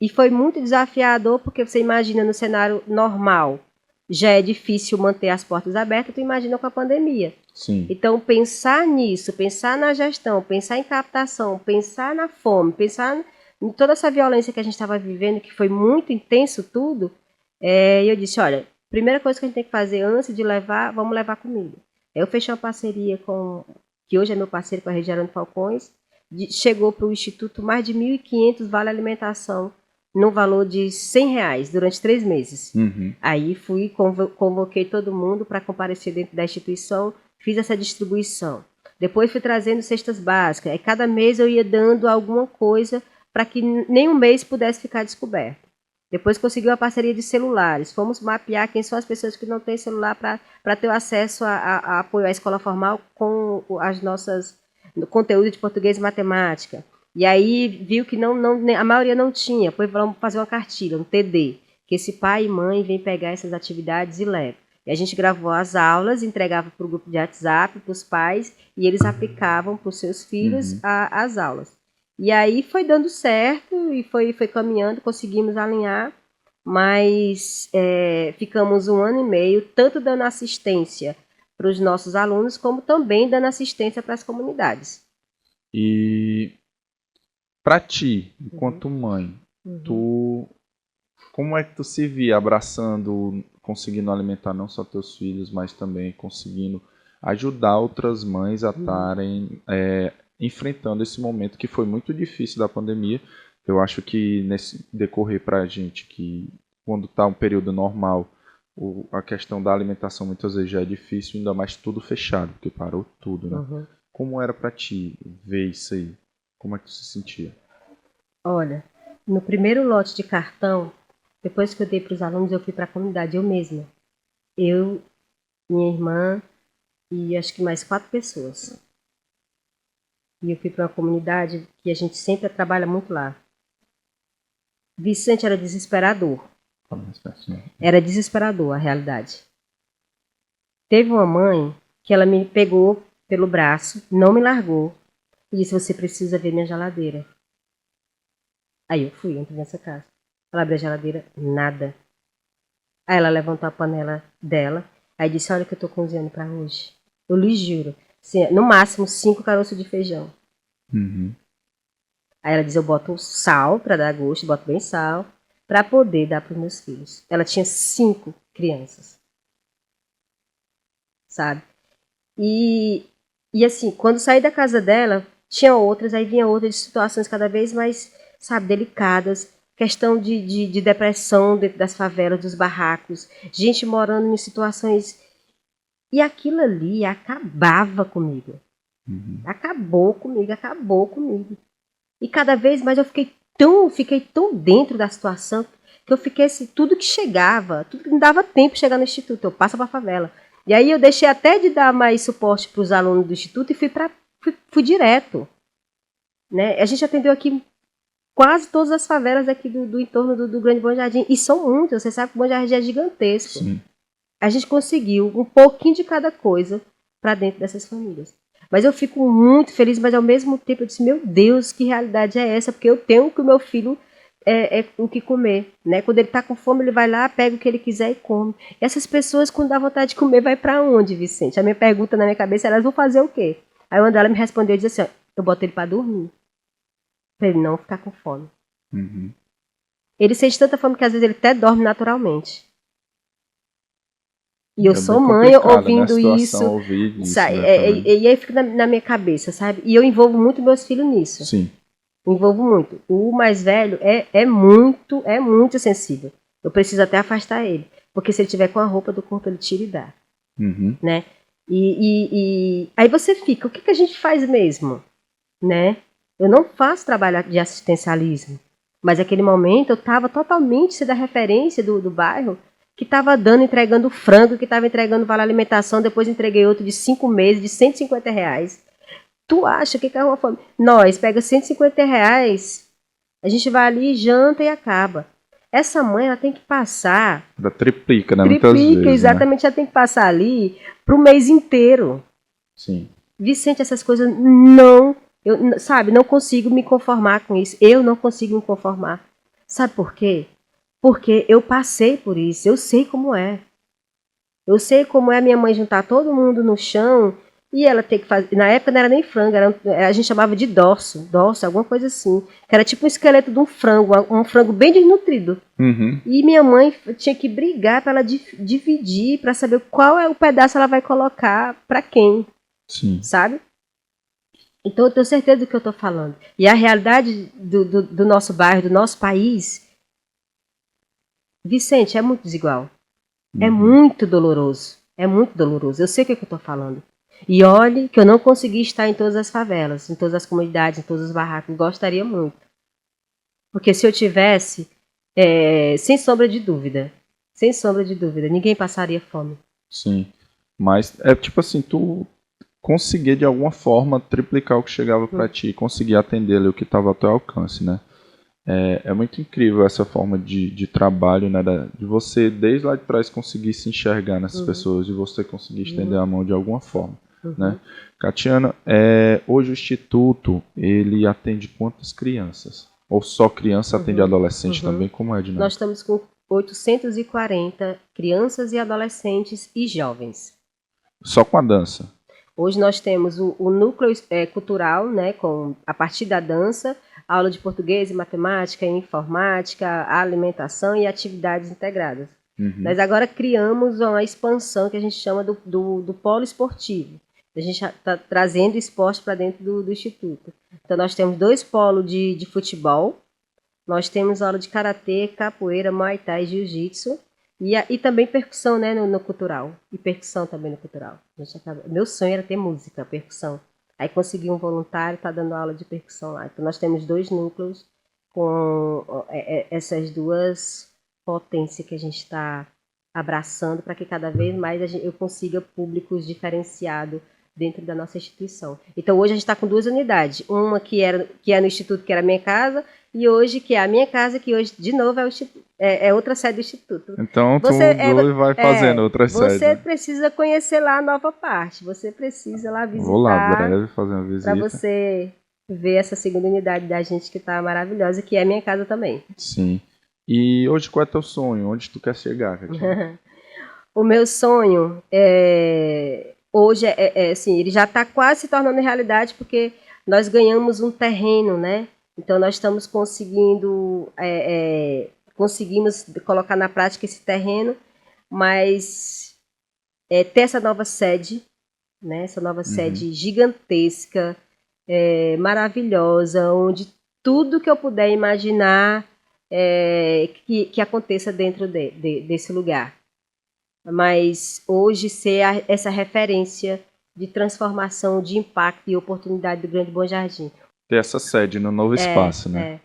E foi muito desafiador, porque você imagina no cenário normal, já é difícil manter as portas abertas, tu imagina com a pandemia. Sim. Então, pensar nisso, pensar na gestão, pensar em captação, pensar na fome, pensar em toda essa violência que a gente estava vivendo, que foi muito intenso tudo, eu disse, olha, primeira coisa que a gente tem que fazer antes de levar, vamos levar comida. Eu fechei uma parceria com, que hoje é meu parceiro, com a Rede Gerando Falcões, chegou para o Instituto mais de 1.500 vale alimentação, no valor de R$100 durante 3 meses. Aí fui, convoquei todo mundo para comparecer dentro da instituição, fiz essa distribuição. Depois fui trazendo cestas básicas. Aí cada mês eu ia dando alguma coisa para que nenhum mês pudesse ficar descoberto. Depois consegui uma parceria de celulares. Fomos mapear quem são as pessoas que não têm celular para ter o acesso a apoio à escola formal com as nossas conteúdo de português e matemática. E aí viu que a maioria não tinha. Depois vamos fazer uma cartilha, um TD, que esse pai e mãe vêm pegar essas atividades e levam. E a gente gravou as aulas, entregava para o grupo de WhatsApp, para os pais, e eles aplicavam para os seus filhos as aulas. E aí foi dando certo e foi caminhando, conseguimos alinhar, mas ficamos 1 ano e meio, tanto dando assistência para os nossos alunos, como também dando assistência para as comunidades. E para ti, enquanto mãe, como é que tu se via abraçando, conseguindo alimentar não só teus filhos, mas também conseguindo ajudar outras mães a estarem enfrentando esse momento que foi muito difícil da pandemia? Eu acho que nesse decorrer para a gente, que quando está um período normal, a questão da alimentação muitas vezes já é difícil, ainda mais tudo fechado, porque parou tudo, né? Como era para ti ver isso aí? Como é que tu se sentia? Olha, no primeiro lote de cartão, depois que eu dei para os alunos, eu fui para a comunidade, eu mesma. Eu, minha irmã e acho que mais 4 pessoas. E eu fui para uma comunidade que a gente sempre trabalha muito lá. Vicente, era desesperador. Era desesperador a realidade. Teve uma mãe que ela me pegou pelo braço, não me largou e disse, você precisa ver minha geladeira. Aí eu fui, entrei nessa casa. Ela abriu a geladeira, nada. Aí ela levantou a panela dela, aí disse, olha o que eu tô cozinhando para hoje. Eu lhe juro, assim, no máximo 5 caroços de feijão. Aí ela diz, eu boto sal para dar gosto, boto bem sal, para poder dar para os meus filhos. Ela tinha 5 crianças. Sabe? E assim, quando saí da casa dela, tinha outras, aí vinha outras de situações cada vez mais, sabe, delicadas. Questão de depressão dentro das favelas, dos barracos. Gente morando em situações... E aquilo ali acabava comigo. Acabou comigo. E cada vez mais eu fiquei tão dentro da situação que eu fiquei assim, tudo que chegava, tudo que não dava tempo de chegar no instituto, eu passo para a favela. E aí eu deixei até de dar mais suporte para os alunos do instituto e fui direto. Né? A gente atendeu aqui quase todas as favelas aqui do entorno do Grande Bom Jardim. E são muitas, você sabe que o Bom Jardim é gigantesco. Sim. A gente conseguiu um pouquinho de cada coisa para dentro dessas famílias. Mas eu fico muito feliz, mas ao mesmo tempo eu disse, meu Deus, que realidade é essa? Porque eu tenho que o meu filho o que comer, né? Quando ele está com fome, ele vai lá, pega o que ele quiser e come. E essas pessoas, quando dá vontade de comer, vai para onde, Vicente? A minha pergunta na minha cabeça, elas vão fazer o quê? Aí uma delas me respondeu e disse assim, eu boto ele para dormir, para ele não ficar com fome. Ele sente tanta fome que às vezes ele até dorme naturalmente. E eu sou mãe ouvindo isso, e aí fica na minha cabeça, sabe? E eu envolvo muito meus filhos nisso. Sim. Envolvo muito. O mais velho é muito sensível. Eu preciso até afastar ele. Porque se ele tiver com a roupa do corpo, ele tira e dá. Uhum. Né? E aí você fica, o que a gente faz mesmo? Né? Eu não faço trabalho de assistencialismo, mas naquele momento eu estava totalmente sendo a referência do bairro, que estava entregando frango, que estava entregando vale alimentação, depois entreguei outro de 5 meses, de R$150. Tu acha que é uma fome? Nós pega R$150, a gente vai ali, janta e acaba. Essa mãe, ela tem que passar... Ela triplica, né? Muitas vezes, exatamente, né? ela tem que passar ali pro mês inteiro. Sim. Vicente, essas coisas não... não consigo me conformar com isso. Eu não consigo me conformar. Sabe por quê? Porque eu passei por isso. Eu sei como é. Eu sei como é a minha mãe juntar todo mundo no chão e ela ter que fazer... Na época não era nem frango, a gente chamava de dorso, alguma coisa assim. Que era tipo um esqueleto de um frango bem desnutrido. Uhum. E minha mãe tinha que brigar para ela dividir, para saber qual é o pedaço ela vai colocar para quem. Sim. Sabe? Então eu tenho certeza do que eu estou falando. E a realidade do nosso bairro, do nosso país, Vicente, é muito desigual. Uhum. É muito doloroso. É muito doloroso. Eu sei o que eu estou falando. E olhe que eu não consegui estar em todas as favelas, em todas as comunidades, em todos os barracos. Gostaria muito. Porque se eu tivesse, sem sombra de dúvida, ninguém passaria fome. Sim. Mas é tipo assim, tu conseguir de alguma forma triplicar o que chegava para ti, conseguir atender ali o que estava ao teu alcance, né? É muito incrível essa forma de trabalho, né? De você, desde lá de trás, conseguir se enxergar nessas pessoas, de você conseguir estender a mão de alguma forma, né? Catiana, hoje o Instituto, ele atende quantas crianças? Ou só criança atende adolescente também? Como é, Dinâmica? Nós estamos com 840 crianças e adolescentes e jovens. Só com a dança? Hoje nós temos o núcleo cultural, né, a partir da dança, aula de português, matemática, informática, alimentação e atividades integradas. Nós agora criamos uma expansão que a gente chama do polo esportivo. A gente está trazendo esporte para dentro do Instituto. Então nós temos 2 polos de futebol, nós temos aula de karatê, capoeira, muay thai e jiu-jitsu. E também percussão, né, no cultural. E percussão também no cultural. Meu sonho era ter música, percussão. Aí consegui um voluntário, está dando aula de percussão lá. Então nós temos 2 núcleos com essas 2 potências que a gente está abraçando para que cada vez mais eu consiga públicos diferenciados dentro da nossa instituição. Então hoje a gente está com 2 unidades. Uma que é no Instituto, que era a minha casa, e hoje que é a minha casa, que hoje de novo é outra sede do Instituto. Então você vai fazendo outras sedes. Você precisa conhecer lá a nova parte. Você precisa lá visitar. Vou lá breve fazer uma visita. Para você ver essa segunda unidade da gente que está maravilhosa, que é a minha casa também. Sim. E hoje qual é teu sonho? Onde tu quer chegar, Catiana? O meu sonho hoje assim, ele já está quase se tornando realidade, porque nós ganhamos um terreno, né? Então nós estamos conseguimos colocar na prática esse terreno, mas ter essa nova sede, né? Essa nova sede gigantesca, maravilhosa, onde tudo que eu puder imaginar que aconteça dentro desse lugar. Mas hoje ser essa referência de transformação, de impacto e oportunidade do Grande Bom Jardim. Ter essa sede no novo espaço, né?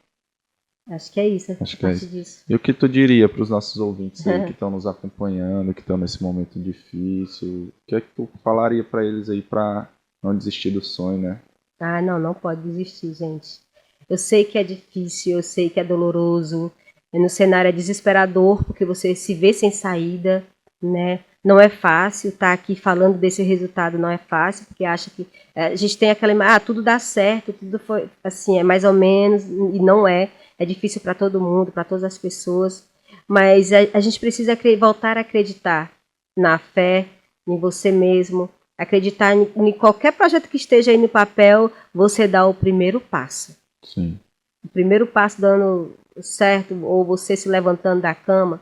Acho que é isso. Acho que é isso. Disso. E o que tu diria para os nossos ouvintes aí que estão nos acompanhando, que estão nesse momento difícil? O que é que tu falaria para eles aí para não desistir do sonho, né? Ah, não pode desistir, gente. Eu sei que é difícil, eu sei que é doloroso. No cenário é desesperador, porque você se vê sem saída, né? Não é fácil estar aqui falando desse resultado, não é fácil, porque acha que a gente tem aquela imagem, tudo dá certo, tudo foi assim, é mais ou menos, e não é. É difícil para todo mundo, para todas as pessoas, mas a gente precisa voltar a acreditar na fé, em você mesmo, acreditar em qualquer projeto que esteja aí no papel, você dá o primeiro passo. Sim. O primeiro passo dando certo, ou você se levantando da cama,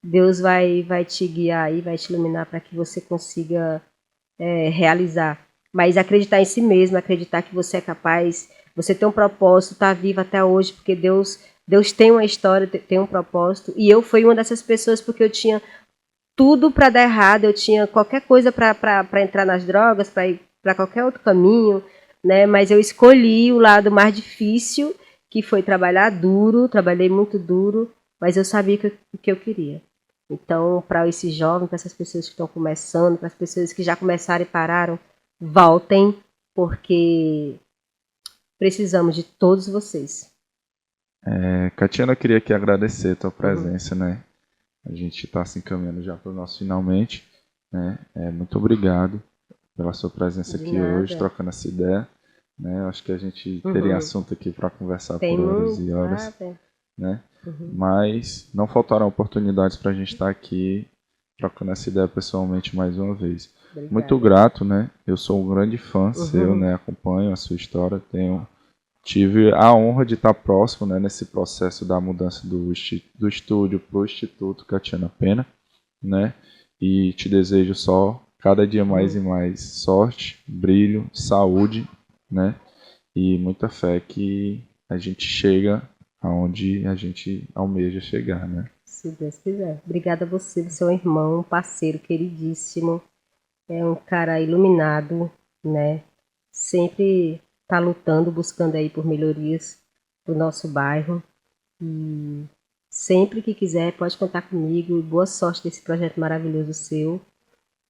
Deus vai te guiar e vai te iluminar para que você consiga realizar. Mas acreditar em si mesmo, acreditar que você é capaz, você tem um propósito, está vivo até hoje, porque Deus tem uma história, tem um propósito. E eu fui uma dessas pessoas porque eu tinha tudo para dar errado, eu tinha qualquer coisa para entrar nas drogas, para ir para qualquer outro caminho, né? Mas eu escolhi o lado mais difícil, que foi trabalhar duro, trabalhei muito duro, mas eu sabia o que eu queria. Então, para esse jovem, para essas pessoas que estão começando, para as pessoas que já começaram e pararam, voltem, porque precisamos de todos vocês. Catiana, eu queria aqui agradecer a tua presença, né? A gente está se encaminhando já para o nosso finalmente, né? Muito obrigado pela sua presença aqui hoje, trocando essa ideia, né? Acho que a gente teria assunto aqui para conversar por horas e horas, né? Mas não faltaram oportunidades para a gente estar aqui trocando essa ideia pessoalmente mais uma vez. Obrigada. Muito grato, né? Eu sou um grande fã seu, né? Acompanho a sua história, tive a honra de estar próximo, né, nesse processo da mudança do estúdio para o Instituto Catiana Pena, né? E te desejo só cada dia mais e mais sorte, brilho, saúde, né? E muita fé que a gente chega aonde a gente almeja chegar, né? Se Deus quiser. Obrigada a você, seu irmão, um parceiro queridíssimo, é um cara iluminado, né? Sempre tá lutando, buscando aí por melhorias do nosso bairro. E sempre que quiser pode contar comigo. Boa sorte desse projeto maravilhoso seu.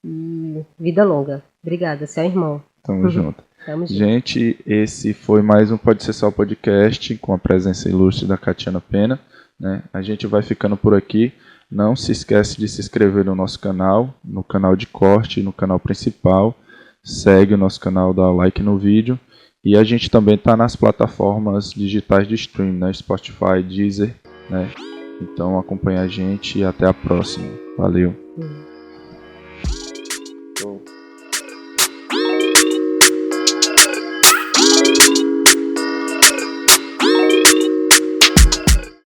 E vida longa. Obrigada, seu irmão. Tamo junto. Tamo junto. Gente, esse foi mais um Pode Ser Só podcast com a presença ilustre da Catiana Pena, né? A gente vai ficando por aqui. Não se esquece de se inscrever no nosso canal, no canal de corte, no canal principal. Segue o nosso canal, dá like no vídeo. E a gente também está nas plataformas digitais de stream, né? Spotify, Deezer, né? Então acompanha a gente e até a próxima. Valeu!